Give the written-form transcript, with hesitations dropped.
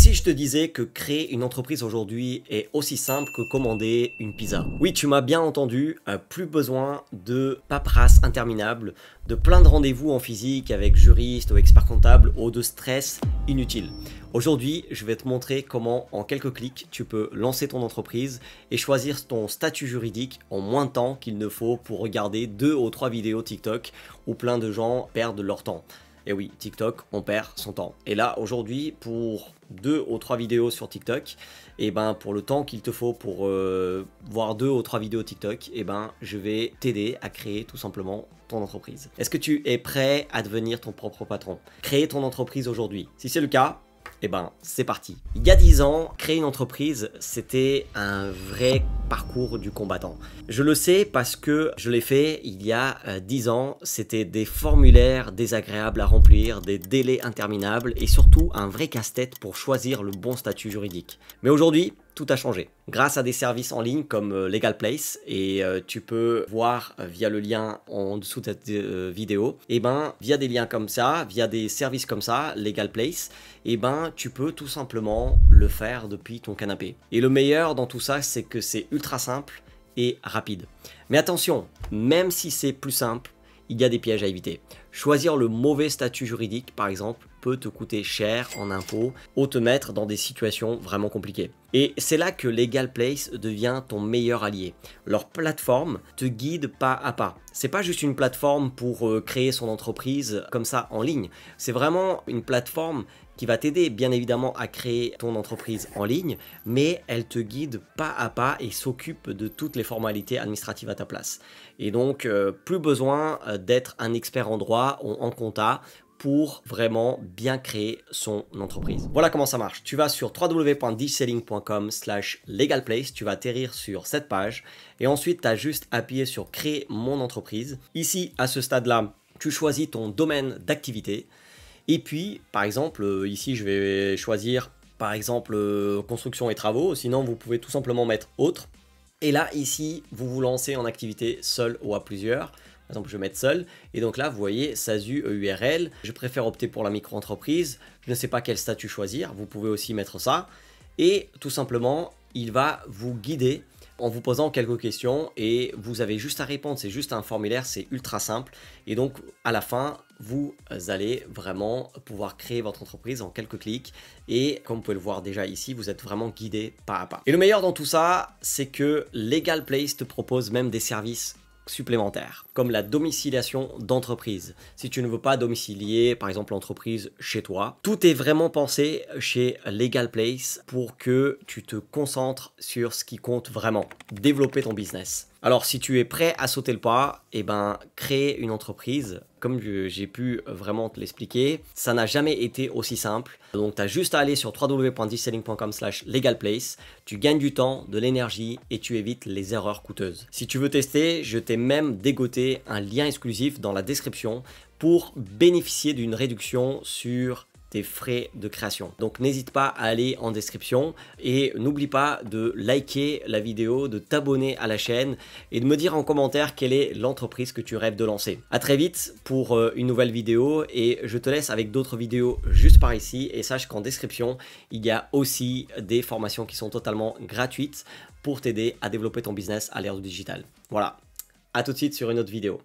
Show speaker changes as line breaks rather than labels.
si je te disais que créer une entreprise aujourd'hui est aussi simple que commander une pizza? Oui, tu m'as bien entendu, plus besoin de paperasse interminable, de plein de rendez-vous en physique avec juriste ou expert comptable ou de stress inutile. Aujourd'hui, je vais te montrer comment en quelques clics tu peux lancer ton entreprise et choisir ton statut juridique en moins de temps qu'il ne faut pour regarder 2 ou 3 vidéos TikTok où plein de gens perdent leur temps. Et oui, TikTok, on perd son temps. Et là, aujourd'hui, pour 2 ou 3 vidéos sur TikTok, et ben pour le temps qu'il te faut pour voir 2 ou 3 vidéos TikTok, et ben je vais t'aider à créer tout simplement ton entreprise. Est-ce que tu es prêt à devenir ton propre patron? Créer ton entreprise aujourd'hui. Si c'est le cas, eh ben, c'est parti. Il y a 10 ans, créer une entreprise, c'était un vrai parcours du combattant. Je le sais parce que je l'ai fait il y a 10 ans. C'était des formulaires désagréables à remplir, des délais interminables et surtout un vrai casse-tête pour choisir le bon statut juridique. Mais aujourd'hui, tout a changé. Grâce à des services en ligne comme Legal Place, et tu peux voir via le lien en dessous de cette vidéo, et ben via des liens comme ça, via des services comme ça, Legal Place, et ben tu peux tout simplement le faire depuis ton canapé. Et le meilleur dans tout ça, c'est que c'est ultra simple et rapide. Mais attention, même si c'est plus simple, il y a des pièges à éviter. Choisir le mauvais statut juridique, par exemple, peut te coûter cher en impôts ou te mettre dans des situations vraiment compliquées. Et c'est là que Legal Place devient ton meilleur allié. Leur plateforme te guide pas à pas. C'est pas juste une plateforme pour créer son entreprise comme ça en ligne. C'est vraiment une plateforme qui va t'aider bien évidemment à créer ton entreprise en ligne, mais elle te guide pas à pas et s'occupe de toutes les formalités administratives à ta place. Et donc, plus besoin d'être un expert en droit ou en compta pour vraiment bien créer son entreprise. Voilà comment ça marche. Tu vas sur www.digiselling.com/legalplace, tu vas atterrir sur cette page et ensuite tu as juste appuyé sur créer mon entreprise. Ici, à ce stade-là, tu choisis ton domaine d'activité. Et puis, par exemple, ici, je vais choisir, par exemple, construction et travaux. Sinon, vous pouvez tout simplement mettre autre. Et là, ici, vous vous lancez en activité seul ou à plusieurs. Par exemple, je vais mettre seul. Et donc là, vous voyez, SASU, EURL. Je préfère opter pour la micro-entreprise. Je ne sais pas quel statut choisir. Vous pouvez aussi mettre ça. Et tout simplement, il va vous guider en vous posant quelques questions et vous avez juste à répondre. C'est juste un formulaire, c'est ultra simple. Et donc, à la fin, vous allez vraiment pouvoir créer votre entreprise en quelques clics. Et comme vous pouvez le voir déjà ici, vous êtes vraiment guidé pas à pas. Et le meilleur dans tout ça, c'est que Legal Place te propose même des services supplémentaires, comme la domiciliation d'entreprise. Si tu ne veux pas domicilier, par exemple, l'entreprise chez toi, tout est vraiment pensé chez Legal Place pour que tu te concentres sur ce qui compte vraiment, développer ton business. Alors, si tu es prêt à sauter le pas, eh ben, créer une entreprise, comme j'ai pu vraiment te l'expliquer, ça n'a jamais été aussi simple. Donc, tu as juste à aller sur www.digiselling.com/legalplace. Tu gagnes du temps, de l'énergie et tu évites les erreurs coûteuses. Si tu veux tester, je t'ai même dégoté un lien exclusif dans la description pour bénéficier d'une réduction sur tes frais de création. Donc n'hésite pas à aller en description et n'oublie pas de liker la vidéo, de t'abonner à la chaîne et de me dire en commentaire quelle est l'entreprise que tu rêves de lancer. À très vite pour une nouvelle vidéo et je te laisse avec d'autres vidéos juste par ici et sache qu'en description, il y a aussi des formations qui sont totalement gratuites pour t'aider à développer ton business à l'ère du digital. Voilà, à tout de suite sur une autre vidéo.